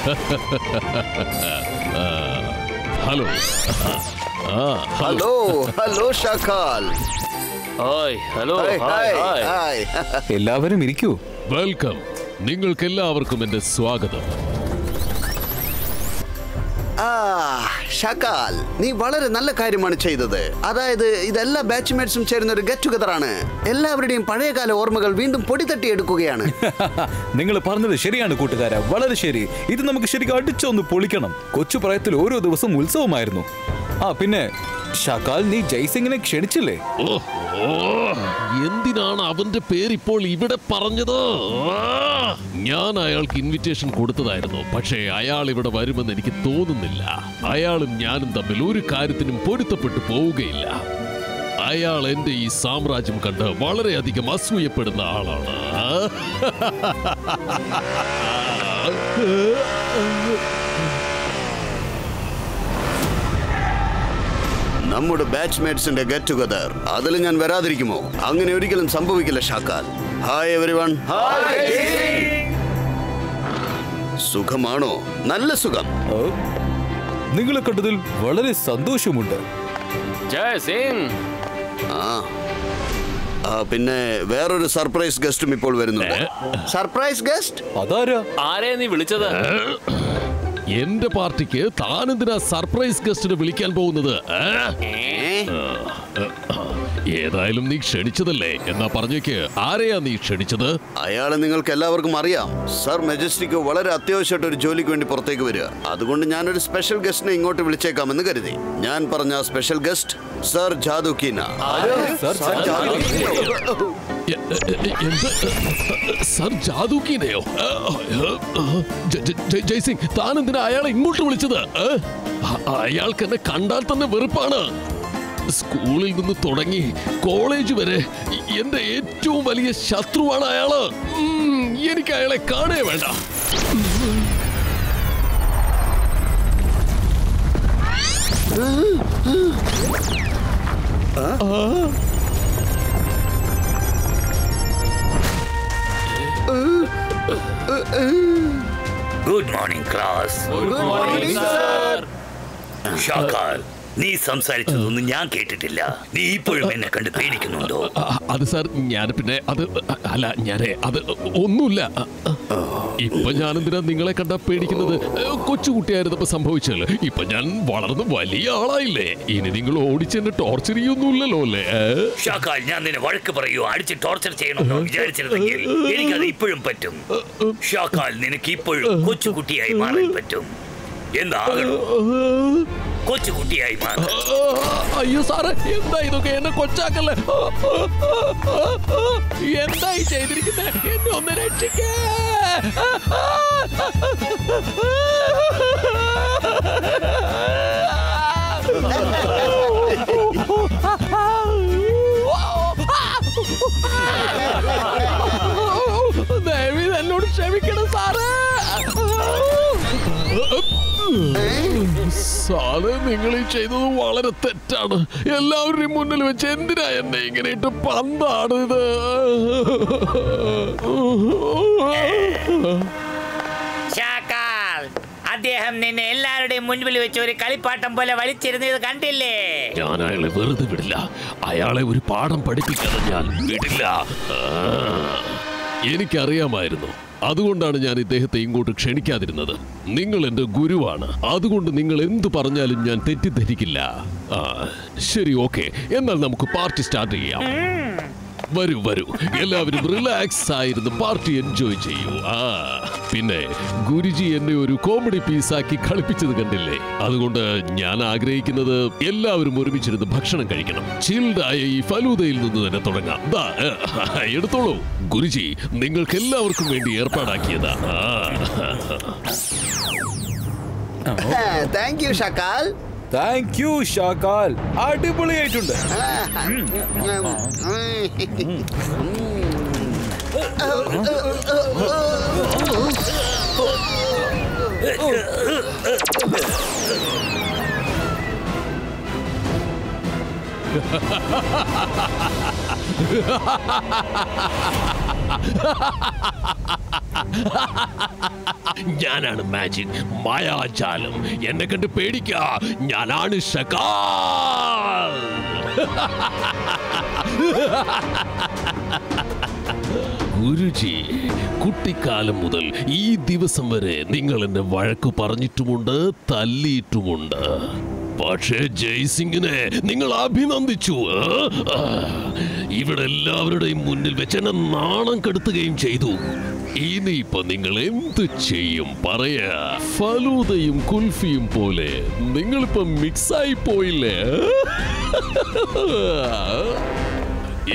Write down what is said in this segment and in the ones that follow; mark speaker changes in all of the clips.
Speaker 1: Hello
Speaker 2: hello hello Shakaal.
Speaker 3: Hello
Speaker 4: എല്ലാവരും ഇരിക്കൂ.
Speaker 1: Welcome. നിങ്ങൾക്ക് എല്ലാവർക്കും എന്റെ സ്വാഗതം.
Speaker 2: ഷാക്കാൽ, നീ വളരെ നല്ല കാര്യമാണ് ചെയ്തത്. അതായത് ഇതെല്ലാ ബാച്ച്മേറ്റ്സും ചേരുന്ന ഒരു ഗെറ്റ് ടുഗദർ ആണ്. എല്ലാവരുടെയും പഴയകാല ഓർമ്മകൾ വീണ്ടും പൊടി തട്ടിയെടുക്കുകയാണ്.
Speaker 4: നിങ്ങൾ പറഞ്ഞത് ശരിയാണ് കൂട്ടുകാരാ, വളരെ ശരി. ഇത് നമുക്ക് ശരിക്കും അടിച്ചൊന്ന് പൊളിക്കണം. കൊച്ചു പ്രായത്തിൽ ഓരോ ദിവസം ഉത്സവമായിരുന്നു. പിന്നെ ഷാക്കാൽ, നീ ജയ്സിംഗിനെ ക്ഷണിച്ചില്ലേ?
Speaker 1: എന്തിനാണ് അവന്റെ പേര് ഇപ്പോൾ ഇവിടെ പറഞ്ഞത്? ഞാൻ അയാൾക്ക് ഇൻവിറ്റേഷൻ കൊടുത്തതായിരുന്നു, പക്ഷേ അയാൾ ഇവിടെ വരുമെന്ന് എനിക്ക് തോന്നുന്നില്ല. അയാളും ഞാനും തമ്മിൽ ഒരു കാര്യത്തിനും പൊരുത്തപ്പെട്ടു പോവുകയില്ല. അയാൾ എന്റെ ഈ സാമ്രാജ്യം കണ്ട് വളരെയധികം അസൂയപ്പെടുന്ന ആളാണ്.
Speaker 2: നമ്മുടെ ബാച്ച്മേറ്റ്സിന്റെ ഗെറ്റ് ടുഗദർ, അതിൽ ഞാൻ വരാതിരിക്കുമോ? അങ്ങനെ ഒരിക്കലും സംഭവിക്കില്ല ഷാക്കാൽ. Hi everyone. സുഖമാണോ? നല്ല സുഖം.
Speaker 4: നിങ്ങളെ കണ്ടതിൽ വളരെ സന്തോഷമുണ്ട്.
Speaker 2: പിന്നെ വേറൊരു സർപ്രൈസ് ഗസ്റ്റും ഇപ്പോൾ വരുന്നുണ്ട്. Surprise guest?
Speaker 4: അതാരാ?
Speaker 3: ആരെയാ നീ വിളിച്ചത്?
Speaker 1: എന്റെ പാർട്ടിക്ക് താനെന്തിനാ സർപ്രൈസ് ഗസ്റ്റിനെ വിളിക്കാൻ പോകുന്നത്? ഏതായാലും നീ ക്ഷണിച്ചതല്ലേ, എന്നാ പറഞ്ഞേക്ക്, ആരെയാ നീ ക്ഷണിച്ചത്?
Speaker 2: അയാളെ നിങ്ങൾക്ക് എല്ലാവർക്കും അറിയാം. സർ മെജസ്റ്റിക് വളരെ അത്യാവശ്യമായിട്ട് ഒരു ജോലിക്ക് വേണ്ടി പുറത്തേക്ക് വരിക. അതുകൊണ്ട് ഞാനൊരു സ്പെഷ്യൽ ഗസ്റ്റിനെ ഇങ്ങോട്ട് വിളിച്ചേക്കാമെന്ന് കരുതി. ഞാൻ പറഞ്ഞ special guest sir Jadukeena.
Speaker 1: Sir ജാദുക്കീനയോ? ജയ്സിംഗ്, താനെന്തിനാ അയാളെ ഇങ്ങോട്ട് വിളിച്ചത്? അയാൾക്ക് എന്നെ കണ്ടാൽ തന്നെ വെറുപ്പാണ്. സ്കൂളിൽ നിന്ന് തുടങ്ങി കോളേജ് വരെ എന്റെ ഏറ്റവും വലിയ ശത്രുവാണ് അയാള്. എനിക്ക് അയാളെ കാണേ വേണ്ട.
Speaker 5: Good morning class.
Speaker 3: Good morning sir.
Speaker 5: Shakaal, നീ സംസാരിച്ചതൊന്നും ഞാൻ കേട്ടിട്ടില്ല. നീ ഇപ്പോഴും എന്നെ കണ്ട് പേടിക്കുന്നുണ്ടോ?
Speaker 1: അത് സാർ, ഞാൻ പിന്നെ അത് ഒന്നുമില്ല. ഇപ്പൊ ഞാനെന്തിനാ നിങ്ങളെ കണ്ടാ പേടിക്കുന്നത്? കൊച്ചുകുട്ടിയായിരുന്നപ്പോ സംഭവിച്ചല്ലോ. ഇപ്പൊ ഞാൻ വളർന്ന് വലിയ ആളായില്ലേ. ഇനി നിങ്ങൾ ഓടിച്ചെന്നെ ടോർച്ചർ ചെയ്യൊന്നുമില്ലല്ലോ അല്ലേ?
Speaker 5: ഷാക്കാൽ, ഞാൻ നിന്നെ വഴക്ക് പറയൂ, അടിച്ച് ടോർച്ചർ ചെയ്യണമെന്നോ വിചാരിച്ചിരുന്നെങ്കിൽ എനിക്കത് ഇപ്പോഴും പറ്റും. ഷാക്കാൽ, നിനക്ക് ഇപ്പോഴും കൊച്ചുകുട്ടിയായി മാറാൻ പറ്റും. എന്താകണം? കൊച്ചുകുട്ടിയായി മാറും.
Speaker 1: അയ്യോ സാറേ, എന്താ ഇതൊക്കെ? എന്നെ കൊച്ചാക്കല്ലേ. എന്തായി ചെയ്തിരിക്കുന്നത്? എന്നെ ഒന്ന് രക്ഷിക്കേ. ദയവ് എന്നോട് ക്ഷമിക്കണം സാറേ. സാറ് നിങ്ങൾ ഈ ചെയ്തത് വളരെ തെറ്റാണ്. എല്ലാവരുടെയും മുന്നിൽ വെച്ച് എന്തിനാ എന്നെ ഇങ്ങനെ ഇട്ട് പന്താണിത്?
Speaker 6: അദ്ദേഹം നിന്നെ എല്ലാവരുടെയും മുൻപിൽ വെച്ച് ഒരു കളിപ്പാട്ടം പോലെ വലിച്ചിരുന്നത് കണ്ടില്ലേ?
Speaker 1: ഞാൻ അയാളെ വെറുതെ വിടില്ല. അയാളെ ഒരു പാഠം പഠിപ്പിക്കാതെ ഞാൻ വിടില്ല. എനിക്കറിയാമായിരുന്നു. അതുകൊണ്ടാണ് ഞാൻ ഇദ്ദേഹത്തെ ഇങ്ങോട്ട് ക്ഷണിക്കാതിരുന്നത്. നിങ്ങൾ എന്റെ ഗുരുവാണ്. അതുകൊണ്ട് നിങ്ങൾ എന്ത് പറഞ്ഞാലും ഞാൻ തെറ്റിദ്ധരിക്കില്ല. ശരി, ഓക്കെ. എന്നാൽ നമുക്ക് പാർട്ടി സ്റ്റാർട്ട് ചെയ്യാം. വരൂ വരൂ, എല്ലാവരും റിലാക്സ് ആയിരുന്നു പാർട്ടി എൻജോയ് ചെയ്യൂ. പിന്നെ ഗുരുജി എന്നെ ഒരു കോമഡി പീസാക്കി കളിപ്പിച്ചത് കണ്ടില്ലേ? അതുകൊണ്ട് ഞാൻ ആഗ്രഹിക്കുന്നത് എല്ലാവരും ഒരുമിച്ചിരുന്ന് ഭക്ഷണം കഴിക്കണം. ചിൽഡായ ഈ ഫലൂദയിൽ നിന്ന് തന്നെ തുടങ്ങാം. എടുത്തോളൂ. ഗുരുജി നിങ്ങൾക്ക് എല്ലാവർക്കും വേണ്ടി ഏർപ്പാടാക്കിയതാ.
Speaker 2: Thank you Shakaal.
Speaker 4: Thank you Shakaal, അടിപൊളിയായിട്ടുണ്ട്.
Speaker 1: ഞാനാണ് മാജിക്, മായാജാലം. എന്നെ കണ്ട് പേടിക്കാ, ഞാനാണ് ഷകാൽ. ഗുരുജി, കുട്ടിക്കാലം മുതൽ ഈ ദിവസം വരെ നിങ്ങൾ എന്നെ വഴക്ക് പറഞ്ഞിട്ടുമുണ്ട്, തല്ലിയിട്ടുമുണ്ട്. പക്ഷേ ജയ്സിംഗിനെ നിങ്ങൾ അഭിനന്ദിച്ചു. ഇവിടെ എല്ലാവരുടെയും മുന്നിൽ വെച്ച് എന്നെ നാണം കെടുത്തുകയും ചെയ്തു. ഇനിയിപ്പോ നിങ്ങൾ എന്ത് ചെയ്യും പറയാ? ഫലൂദയും കുൽഫിയും പോലെ നിങ്ങളിപ്പോ മിക്സായി പോയില്ലേ?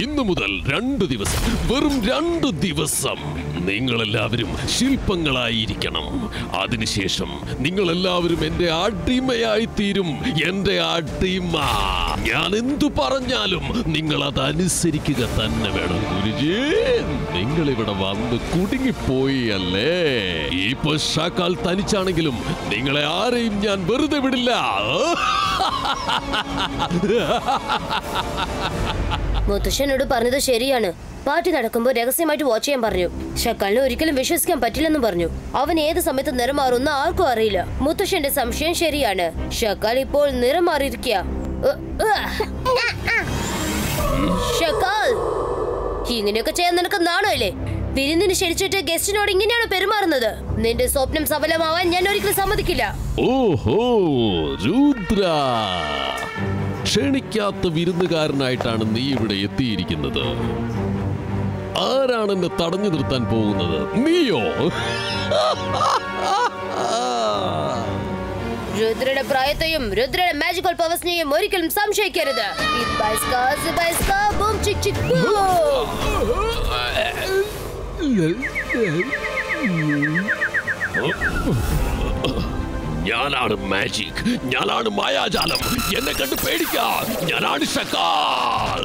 Speaker 1: ഇന്നു മുതൽ 2 ദിവസം, വെറും 2 ദിവസം നിങ്ങളെല്ലാവരും ശില്പങ്ങളായിരിക്കണം. അതിനുശേഷം നിങ്ങളെല്ലാവരും എന്റെ അടിമയായി തീരും. എന്റെ അടിമ. ഞാൻ എന്തു പറഞ്ഞാലും നിങ്ങൾ അതനുസരിക്കുക തന്നെ വേണം. ഗുരുജി, നിങ്ങളിവിടെ വന്ന് കുടുങ്ങിപ്പോയി അല്ലേ? ഇപ്പൊ ഷകാൽ തനിച്ചാണെങ്കിലും നിങ്ങളെ ആരെയും ഞാൻ വെറുതെ വിടില്ല.
Speaker 7: മുത്തശ്ശനോട് പറഞ്ഞത് ശരിയാണ്. പാർട്ടി നടക്കുമ്പോൾ രഹസ്യമായിട്ട് വാച്ച് ചെയ്യാൻ പറഞ്ഞു. ഷക്കാലിനെ ഒരിക്കലും വിശ്വസിക്കാൻ പറ്റില്ലെന്നും പറഞ്ഞു. അവൻ ഏത് സമയത്ത് നിറം മാറുന്ന ആർക്കും അറിയില്ല. മുത്തശ്ശന്റെ സംശയം ശരിയാണ്. ഷക്കാൽ ഇപ്പോൾ നിറം മാറിയിരിക്കുക. ഷക്കാൽ, ഇങ്ങനെയൊക്കെ ചെയ്യാൻ നിനക്ക് നാണല്ലേ? വിരുന്നിന് ക്ഷണിച്ചിട്ട് ഗസ്റ്റിനോട് ഇങ്ങനെയാണ് പെരുമാറുന്നത്. നിന്റെ സ്വപ്നം സഫലമാവാൻ ഞാൻ ഒരിക്കലും സമ്മതിക്കില്ല.
Speaker 1: ഓഹോ രുദ്ര, ക്ഷണിക്കാത്ത വിരുന്നുകാരനായിട്ടാണ് നീ ഇവിടെ എത്തിയിരിക്കുന്നത്. ആരാണ് എന്നെ തടഞ്ഞു നിർത്താൻ പോകുന്നത്? നീയോ?
Speaker 7: രുദ്രയുടെ പ്രായത്തെയും രുദ്രയുടെ മാജിക്കൽ പവേഴ്സിനെയും ഒരിക്കലും സംശയിക്കരുത്.
Speaker 1: ഞാനാണ് മാജിക്, ഞാനാണ് മായാജാലം. എന്നെ കണ്ട് പേടിക്കാ, ഞാനാണ് ഷകാൽ.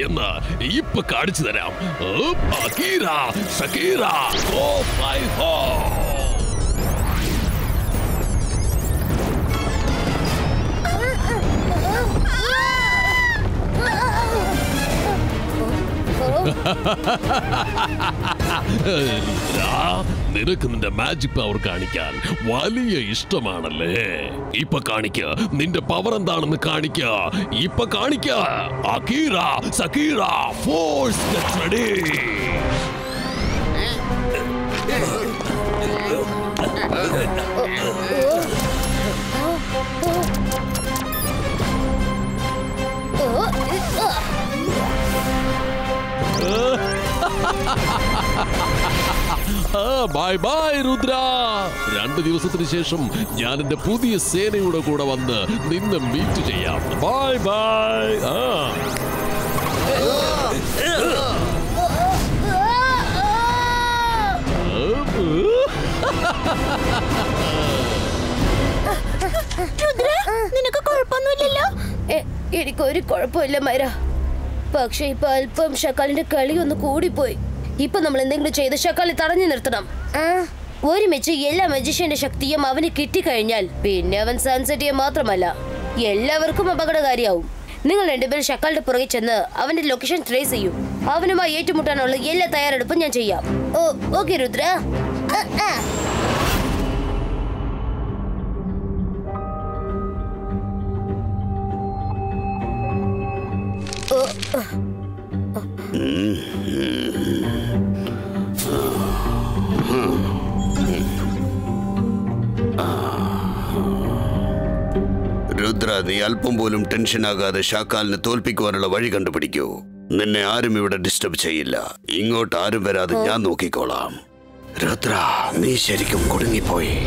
Speaker 1: എന്നാ ഇപ്പൊ കാണിച്ചു തരാം. അകീറ, ഷകീറ, ഗോ ഫ്ലൈ ഹോ. നിനക്ക് നിന്റെ മാജിക് പവർ കാണിക്കാൻ വലിയ ഇഷ്ടമാണല്ലേ? ഇപ്പൊ കാണിക്ക, നിന്റെ പവർ എന്താണെന്ന് കാണിക്ക. ഇപ്പൊ കാണിക്ക. അകീറ, സകീറ, force get ready. Bye bye Rudra. 2 ദിവസത്തിന് ശേഷം ഞാൻ എന്റെ പുതിയ സേനയുടെ കൂടെ വന്ന് നിന്നെ മീറ്റ് ചെയ്യാം. Bye bye.
Speaker 7: നിനക്ക് കുഴപ്പമൊന്നുമില്ലല്ലോ? എനിക്കൊരു കുഴപ്പമില്ല മൈര. പക്ഷെ ഇപ്പൊ അല്പം ഷക്കാലിന്റെ കളി ഒന്ന് കൂടിപ്പോയി. ഇപ്പൊ നമ്മൾ എന്തെങ്കിലും ചെയ്ത് ഷക്കാലിനെ തടഞ്ഞു നിർത്തണം. ഒരുമിച്ച് എല്ലാ മജീഷ്യന്റെ ശക്തിയും അവന് കിട്ടിക്കഴിഞ്ഞാൽ പിന്നെ അവൻ സൺസെറ്റിയെ മാത്രമല്ല എല്ലാവർക്കും അപകടകാരിയാവും. നിങ്ങൾ 2 പേരും ഷക്കാലിന്റെ പുറകെ ചെന്ന് അവന്റെ ലൊക്കേഷൻ ട്രേസ് ചെയ്യും. അവനുമായി ഏറ്റുമുട്ടാനുള്ള എല്ലാ തയ്യാറെടുപ്പും ഞാൻ ചെയ്യാം. ഓക്കെ രുദ്ര.
Speaker 2: രുദ്ര, നീ അല്പം പോലും ടെൻഷൻ ആകാതെ ഷാക്കാലിനെ തോൽപ്പിക്കുവാനുള്ള വഴി കണ്ടുപിടിക്കൂ. നിന്നെ ആരും ഇവിടെ ഡിസ്റ്റർബ് ചെയ്യില്ല. ഇങ്ങോട്ട് ആരും വരാതെ ഞാൻ നോക്കിക്കോളാം. രുദ്ര, നീ ശരിക്കും കുടുങ്ങിപ്പോയി.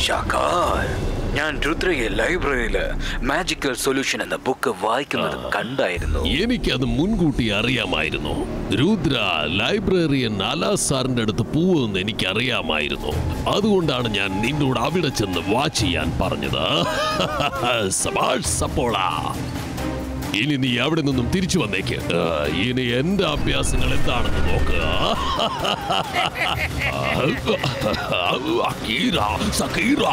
Speaker 2: ഷാക്കാൽ,
Speaker 4: ഞാൻ രുദ്രയെ ലൈബ്രറിയില് മാജിക്കൽ സൊല്യൂഷൻ എന്ന ബുക്ക് വായിക്കുന്നത് കണ്ടായിരുന്നു.
Speaker 1: എനിക്കത് മുൻകൂട്ടി അറിയാമായിരുന്നു. രുദ്ര ലൈബ്രറിയൻ അലാസ് സാറിന്റെ അടുത്ത് പോവുമെന്ന് എനിക്കറിയാമായിരുന്നു. അതുകൊണ്ടാണ് ഞാൻ നിന്നോട് അവിടെ ചെന്ന് വാച്ച് ചെയ്യാൻ പറഞ്ഞത്. സബാഷ് സപ്പോള. ഇനി നീ അവിടെ നിന്നും തിരിച്ചു വന്നേക്ക്. ഇനി എന്റെ അഭ്യാസങ്ങൾ എന്താണെന്ന് നോക്കുക. അക്കീറ, സക്കീറ.